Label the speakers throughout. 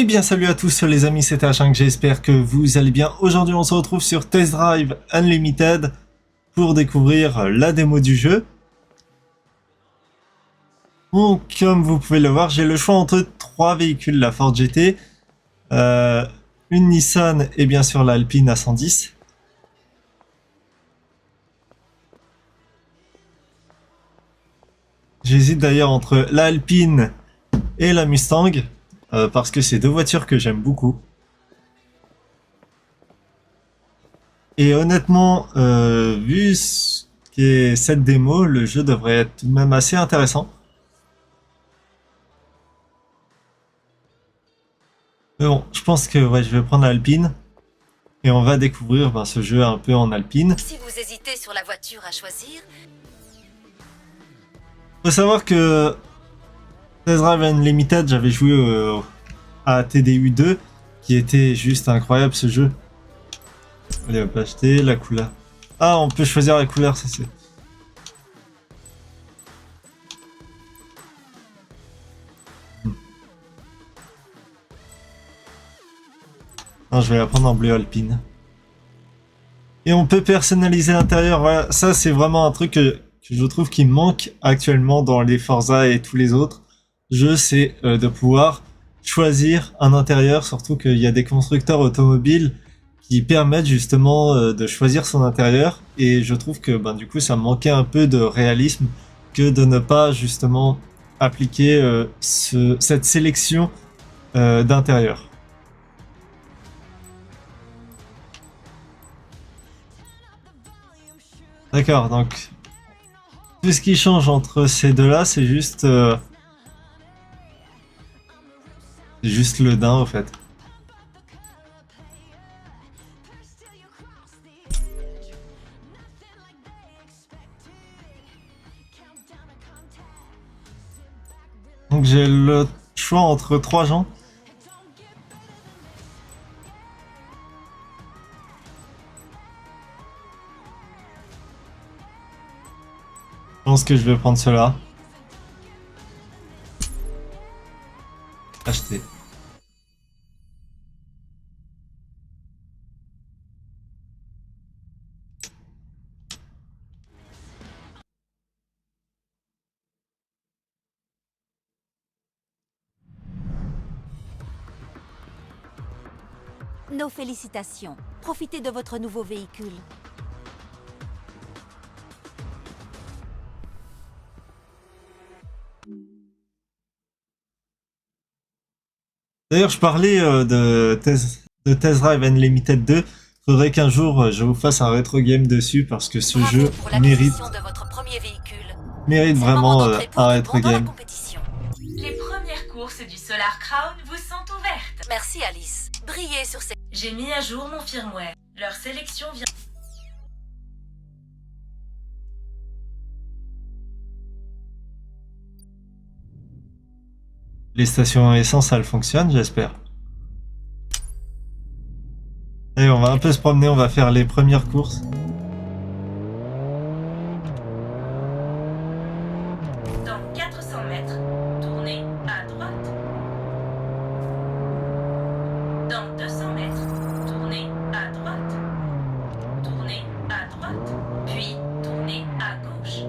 Speaker 1: Eh bien salut à tous les amis, c'est H5, j'espère que vous allez bien. Aujourd'hui on se retrouve sur Test Drive Unlimited pour découvrir la démo du jeu. Donc comme vous pouvez le voir, j'ai le choix entre trois véhicules, la Ford GT, une Nissan et bien sûr la Alpine A110. J'hésite d'ailleurs entre la Alpine et la Mustang, parce que c'est deux voitures que j'aime beaucoup. Et honnêtement, vu ce qu'est cette démo, le jeu devrait être tout de même assez intéressant. Mais bon, je pense que ouais, je vais prendre l'Alpine et on va découvrir ce jeu un peu en Alpine.
Speaker 2: Si vous hésitez sur la voiture à choisir,
Speaker 1: Faut savoir que Test Drive Unlimited, j'avais joué à TDU 2, qui était juste incroyable ce jeu. Allez, on peut acheter la couleur. Ah, on peut choisir la couleur, ça c'est. Non, je vais la prendre en bleu alpine. Et on peut personnaliser l'intérieur. Voilà, ça c'est vraiment un truc que je trouve qui manque actuellement dans les Forza et tous les autres jeux, c'est de pouvoir choisir un intérieur, surtout qu'il y a des constructeurs automobiles qui permettent justement de choisir son intérieur. Et je trouve que du coup ça manquait un peu de réalisme que de ne pas justement appliquer cette sélection d'intérieur. D'accord, donc tout ce qui change entre ces deux-là, c'est juste le daim, au fait. Donc j'ai le choix entre trois gens. Je pense que je vais prendre cela. Acheter.
Speaker 2: nos félicitations. Profitez de votre nouveau véhicule.
Speaker 1: D'ailleurs, je parlais de Test Drive Unlimited 2. Faudrait qu'un jour je vous fasse un rétro game dessus parce que ce
Speaker 2: Bravo
Speaker 1: jeu
Speaker 2: pour
Speaker 1: mérite,
Speaker 2: l'acquisition de votre premier véhicule.
Speaker 1: mérite
Speaker 2: C'est le moment
Speaker 1: vraiment
Speaker 2: d'entrer pour
Speaker 1: un
Speaker 2: de
Speaker 1: rétro
Speaker 2: bon dans la
Speaker 1: game.
Speaker 2: compétition.
Speaker 3: Les premières courses du Solar Crown vous sont ouvertes.
Speaker 2: Merci Alice. Brillez sur ces...
Speaker 3: J'ai mis à jour mon firmware. Leur sélection vient...
Speaker 1: Les stations essence, elles fonctionnent, j'espère. Allez, on va un peu se promener, on va faire les premières courses.
Speaker 3: Dans 400 mètres, tournez à droite. Dans 200 mètres, tournez à droite. Tournez à droite, puis tournez à gauche.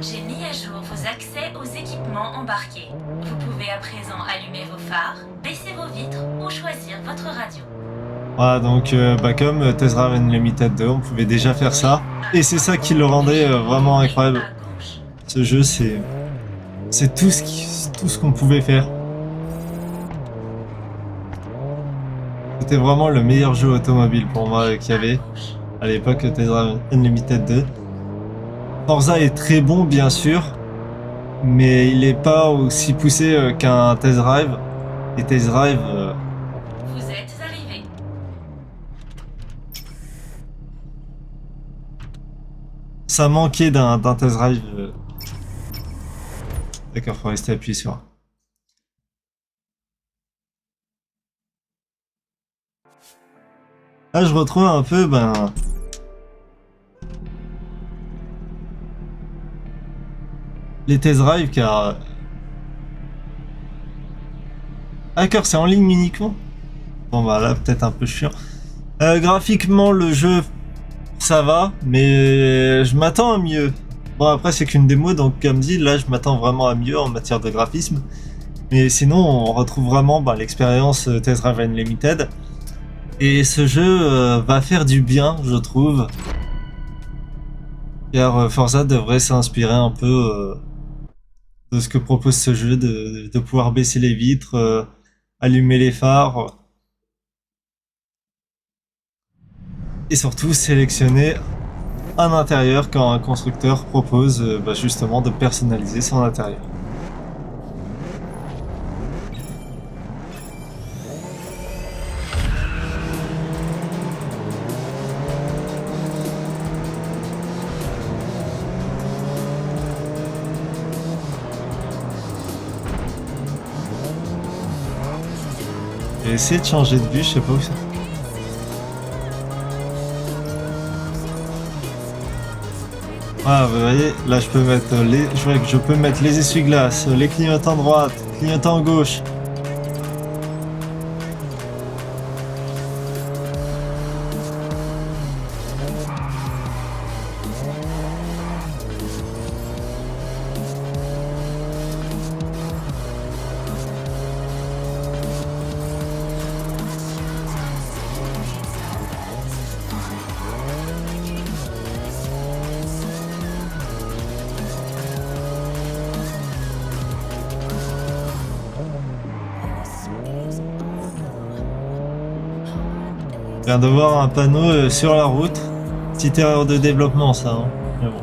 Speaker 3: J'ai mis à jour vos accès aux équipements embarqués. Vous pouvez à présent allumer vos phares, baisser vos vitres ou choisir votre radio.
Speaker 1: Voilà, donc comme Test Drive Unlimited 2, on pouvait déjà faire ça. Et c'est ça qui le rendait vraiment incroyable. Ce jeu, c'est tout ce qu'on pouvait faire. C'était vraiment le meilleur jeu automobile pour moi qu'il y avait à l'époque, Test Drive Unlimited 2. Forza est très bon, bien sûr, mais il n'est pas aussi poussé qu'un Test Drive. Et Test Drive...
Speaker 3: Vous êtes arrivé.
Speaker 1: ça manquait d'un Test Drive. D'accord, faut rester appuyé sur. Là, je retrouve un peu, les Test Drive, car Ah, d'accord, c'est en ligne uniquement. Bon bah là, peut-être un peu chiant. Graphiquement, le jeu, ça va, mais je m'attends à mieux. Bon, après, c'est qu'une démo, donc comme dit, là, je m'attends vraiment à mieux en matière de graphisme. Mais sinon, on retrouve vraiment bah, l'expérience Test Drive Unlimited. Et ce jeu va faire du bien, je trouve. Car Forza devrait s'inspirer un peu de ce que propose ce jeu, de pouvoir baisser les vitres, allumer les phares. Et surtout sélectionner un intérieur quand un constructeur propose bah, justement de personnaliser son intérieur. J'ai essayé de changer de vue, je sais pas où ça. Ah, vous voyez, là je peux mettre je vois que je peux mettre les essuie-glaces, les clignotants droite, clignotants gauche. Je viens de voir un panneau sur la route. Petite erreur de développement ça. Hein. Mais bon.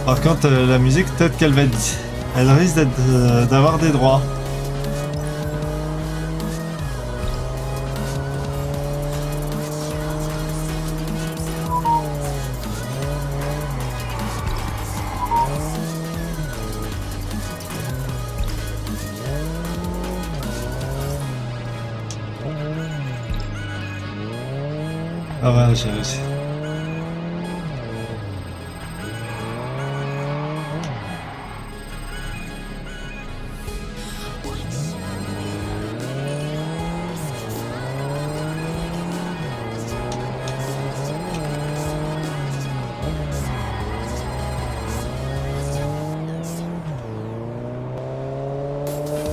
Speaker 1: Par contre, la musique, peut-être qu'elle va être... Elle risque d'avoir des droits. Ah ouais, j'ai réussi.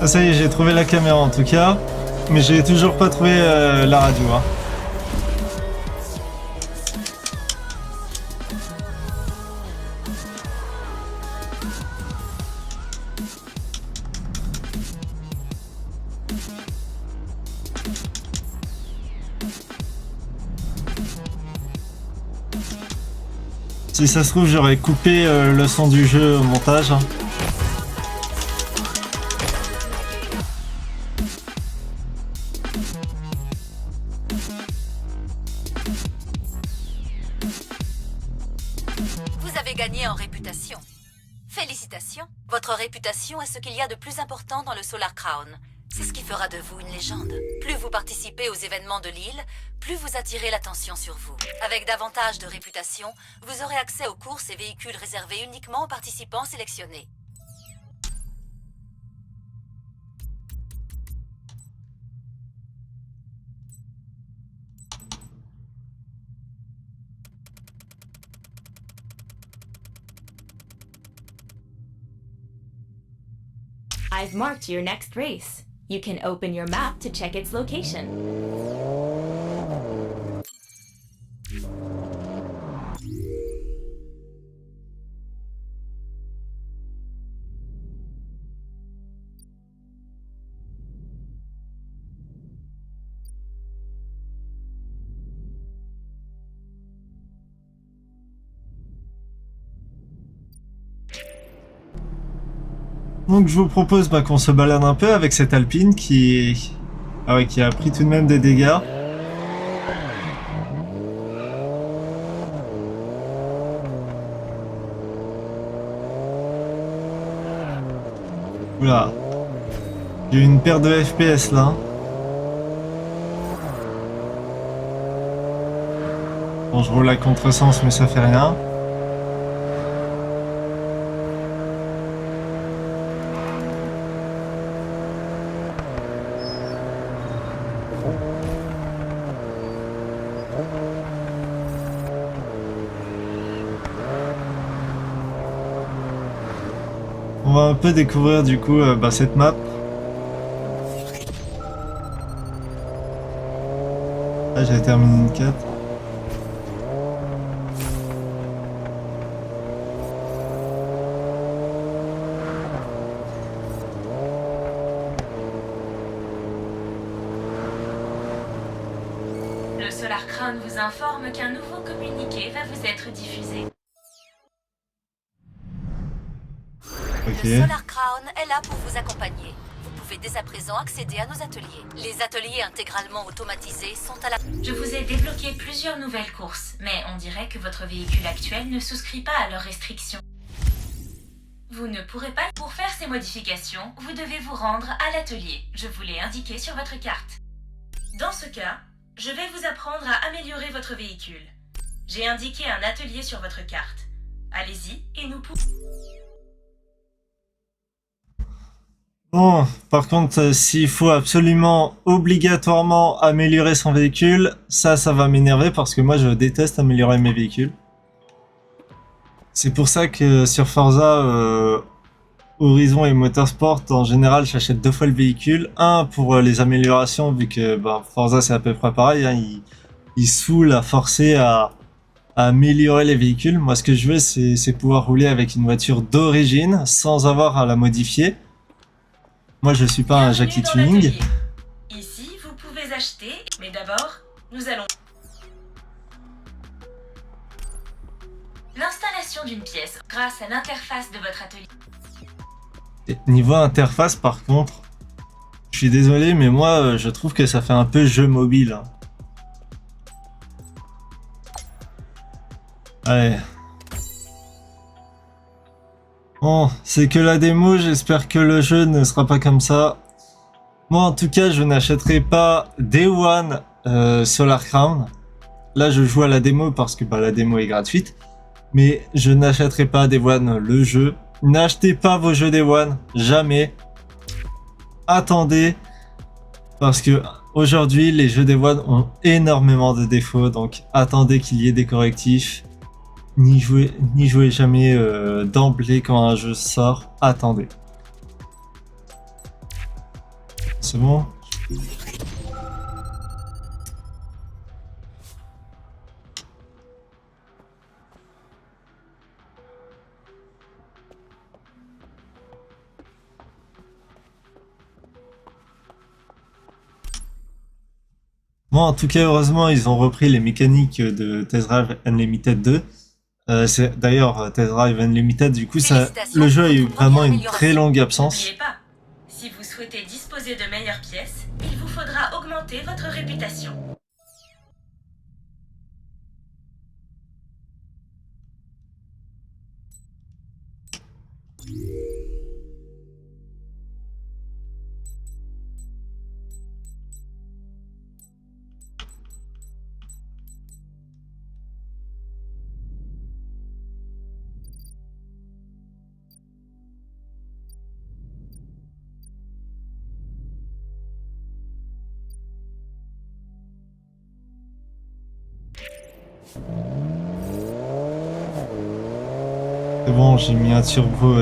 Speaker 1: Ah, ça y est, j'ai trouvé la caméra en tout cas, mais j'ai toujours pas trouvé la radio. Hein. Si ça se trouve, j'aurais coupé le son du jeu au montage. Hein.
Speaker 2: Vous avez gagné en réputation. Félicitations. Votre réputation est ce qu'il y a de plus important dans le Solar Crown. C'est ce qui fera de vous une légende. Plus vous participez aux événements de l'île, plus vous attirez l'attention sur vous. Avec davantage de réputation, vous aurez accès aux courses et véhicules réservés uniquement aux participants sélectionnés.
Speaker 3: I've marked your next race. You can open your map to check its location.
Speaker 1: Donc je vous propose bah, qu'on se balade un peu avec cette Alpine qui... Ah ouais, qui a pris tout de même des dégâts. Oula. J'ai eu une paire de FPS là. Bon, je roule à contresens, mais ça fait rien. On va un peu découvrir du coup cette map. Là j'ai terminé une 4.
Speaker 3: Le Solar Crown vous informe qu'un nouveau communiqué va vous être diffusé.
Speaker 1: Ok.
Speaker 2: Le Solar Crown est là pour vous accompagner. Vous pouvez dès à présent accéder à nos ateliers. Les ateliers intégralement automatisés sont à la...
Speaker 3: Je vous ai débloqué plusieurs nouvelles courses, mais on dirait que votre véhicule actuel ne souscrit pas à leurs restrictions. Vous ne pourrez pas... Pour faire ces modifications, vous devez vous rendre à l'atelier. Je vous l'ai indiqué sur votre carte. Dans ce cas, je vais vous apprendre à améliorer votre véhicule. J'ai indiqué un atelier sur votre carte. Allez-y et nous pouvons...
Speaker 1: Bon, par contre, s'il faut absolument, obligatoirement améliorer son véhicule, ça va m'énerver parce que moi je déteste améliorer mes véhicules. C'est pour ça que sur Forza Horizon et Motorsport, en général, j'achète 2 fois le véhicule. Un pour les améliorations, vu que Forza c'est à peu près pareil, hein, il saoule à forcer à améliorer les véhicules. Moi ce que je veux c'est pouvoir rouler avec une voiture d'origine sans avoir à la modifier. Moi je suis pas un Jackie Tuning.
Speaker 3: Ici vous pouvez acheter, mais d'abord nous allons... L'installation d'une pièce grâce à l'interface de votre atelier.
Speaker 1: Et niveau interface par contre, je suis désolé mais moi je trouve que ça fait un peu jeu mobile. Hein. Allez. Bon, c'est que la démo, j'espère que le jeu ne sera pas comme ça. Moi en tout cas je n'achèterai pas Day One Solar Crown. Là je joue à la démo parce que la démo est gratuite. Mais je n'achèterai pas Day One le jeu. N'achetez pas vos jeux Day One, jamais. Attendez. Parce que aujourd'hui les jeux Day One ont énormément de défauts. Donc attendez qu'il y ait des correctifs. N'y jouez jamais d'emblée quand un jeu sort. Attendez. C'est bon? Bon, en tout cas, heureusement, ils ont repris les mécaniques de Test Drive Unlimited 2. C'est d'ailleurs Test Drive Unlimited, du coup, le jeu a eu vraiment une très longue absence.
Speaker 3: N'oubliez pas, si vous souhaitez disposer de meilleures pièces, il vous faudra augmenter votre réputation.
Speaker 1: C'est bon, j'ai mis un turbo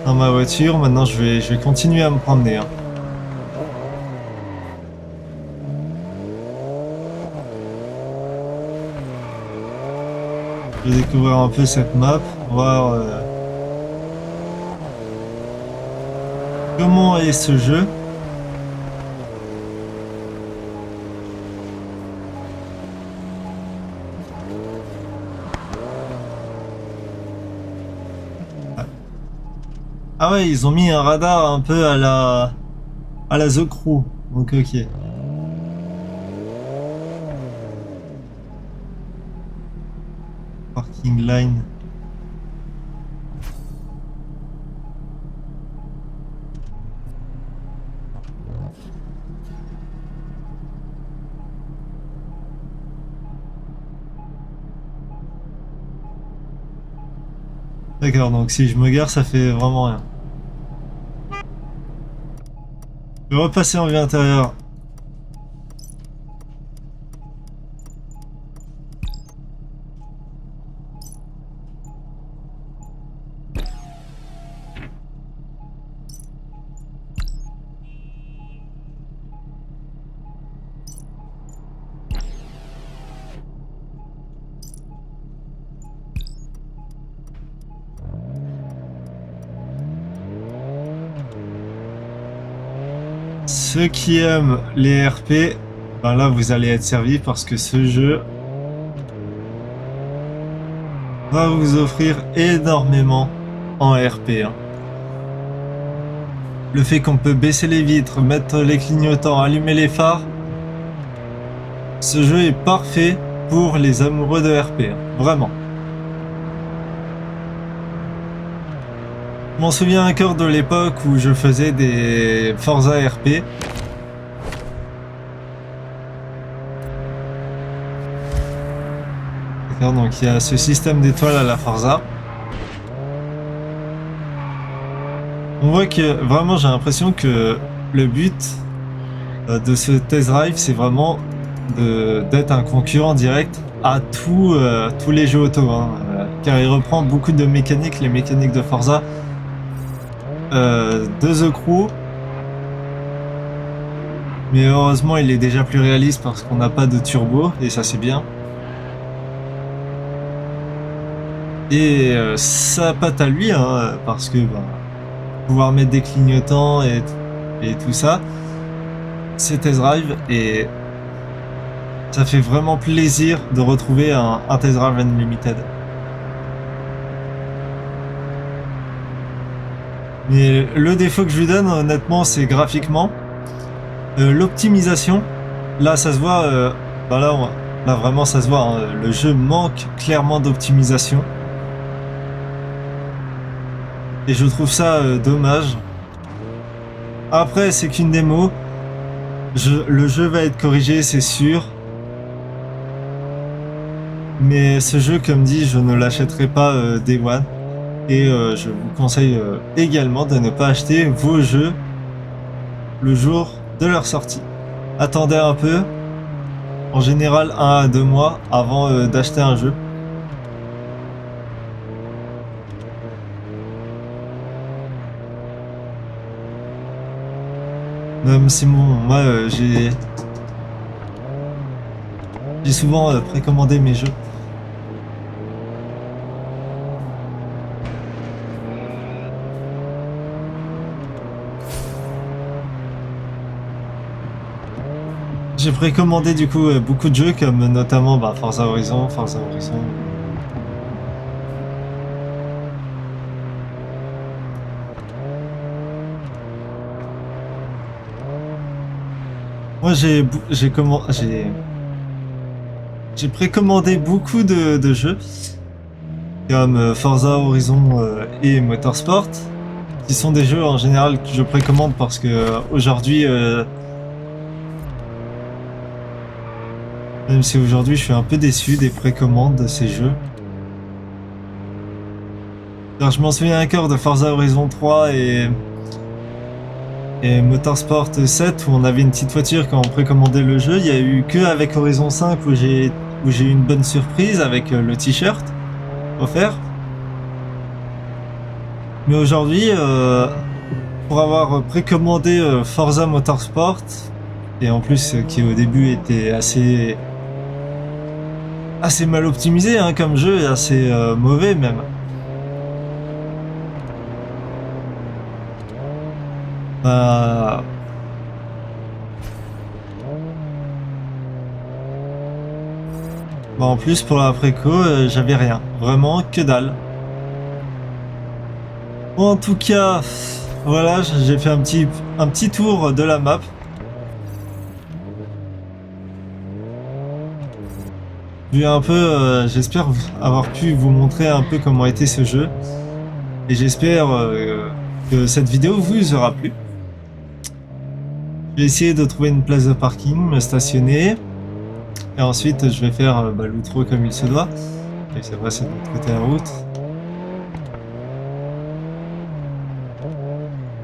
Speaker 1: dans ma voiture. Maintenant, je vais continuer à me promener. Hein. Je vais découvrir un peu cette map, voir comment est ce jeu. Ah ouais, ils ont mis un radar un peu à la The Crew. Donc ok. Parking line. D'accord, donc si je me gare, ça fait vraiment rien. Je vais repasser en vue intérieure. Ceux qui aiment les RP, ben là vous allez être servis parce que ce jeu va vous offrir énormément en RP. Hein. Le fait qu'on peut baisser les vitres, mettre les clignotants, allumer les phares, ce jeu est parfait pour les amoureux de RP, hein. Vraiment. Je m'en souviens encore de l'époque où je faisais des Forza RP. D'accord, donc il y a ce système d'étoiles à la Forza. On voit que vraiment j'ai l'impression que le but de ce test drive c'est vraiment d'être un concurrent direct à tous les jeux auto. Hein, car il reprend beaucoup de mécaniques, les mécaniques de Forza. De The Crew, mais heureusement il est déjà plus réaliste parce qu'on n'a pas de turbo et ça c'est bien. Et sa patte à lui, hein, parce que pouvoir mettre des clignotants et tout ça, c'est test drive et ça fait vraiment plaisir de retrouver un test drive Unlimited. Mais le défaut que je lui donne, honnêtement, c'est graphiquement. L'optimisation, là, ça se voit. Là, vraiment, ça se voit. Hein, le jeu manque clairement d'optimisation. Et je trouve ça dommage. Après, c'est qu'une démo. Le jeu va être corrigé, c'est sûr. Mais ce jeu, comme dit, je ne l'achèterai pas Day One. Et je vous conseille également de ne pas acheter vos jeux le jour de leur sortie. Attendez un peu, en général 1 à 2 mois avant d'acheter un jeu. Même si moi j'ai souvent précommandé mes jeux. J'ai précommandé du coup beaucoup de jeux comme notamment Forza Horizon. Moi j'ai précommandé beaucoup de jeux comme Forza Horizon et Motorsport, qui sont des jeux en général que je précommande parce que aujourd'hui même si aujourd'hui je suis un peu déçu des précommandes de ces jeux. Alors, je m'en souviens encore de Forza Horizon 3 et Motorsport 7 où on avait une petite voiture quand on précommandait le jeu. Il y a eu que avec Horizon 5 où j'ai eu une bonne surprise avec le t-shirt offert. Mais aujourd'hui, pour avoir précommandé Forza Motorsport, et en plus qui au début était assez mal optimisé hein, comme jeu et assez mauvais même. En plus pour la préco j'avais rien, vraiment que dalle. Bon, en tout cas voilà, j'ai fait un petit tour de la map. Vu un peu, j'espère avoir pu vous montrer un peu comment était ce jeu et j'espère que cette vidéo vous aura plu. Je vais essayer de trouver une place de parking, me stationner et ensuite je vais faire l'outro comme il se doit. Et c'est vrai, c'est de l'autre côté de la route.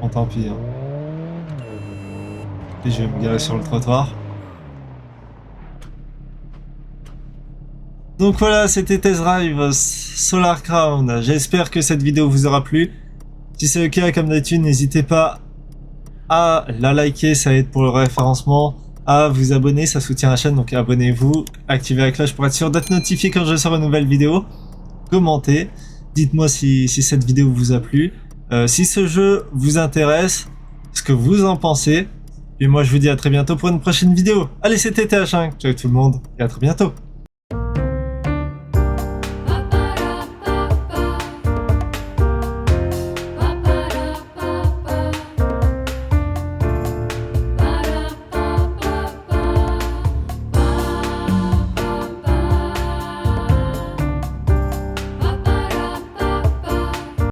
Speaker 1: Bon, tant pis. Hein. Et je vais me garer sur le trottoir. Donc voilà, c'était Test Drive Solar Crown. J'espère que cette vidéo vous aura plu. Si c'est le cas, comme d'habitude, n'hésitez pas à la liker, ça aide pour le référencement, à vous abonner, ça soutient la chaîne, donc abonnez-vous, activez la cloche pour être sûr d'être notifié quand je sors une nouvelle vidéo. Commentez, dites-moi si cette vidéo vous a plu, si ce jeu vous intéresse, ce que vous en pensez. Et moi je vous dis à très bientôt pour une prochaine vidéo. Allez, c'était TH5, ciao tout le monde, et à très bientôt.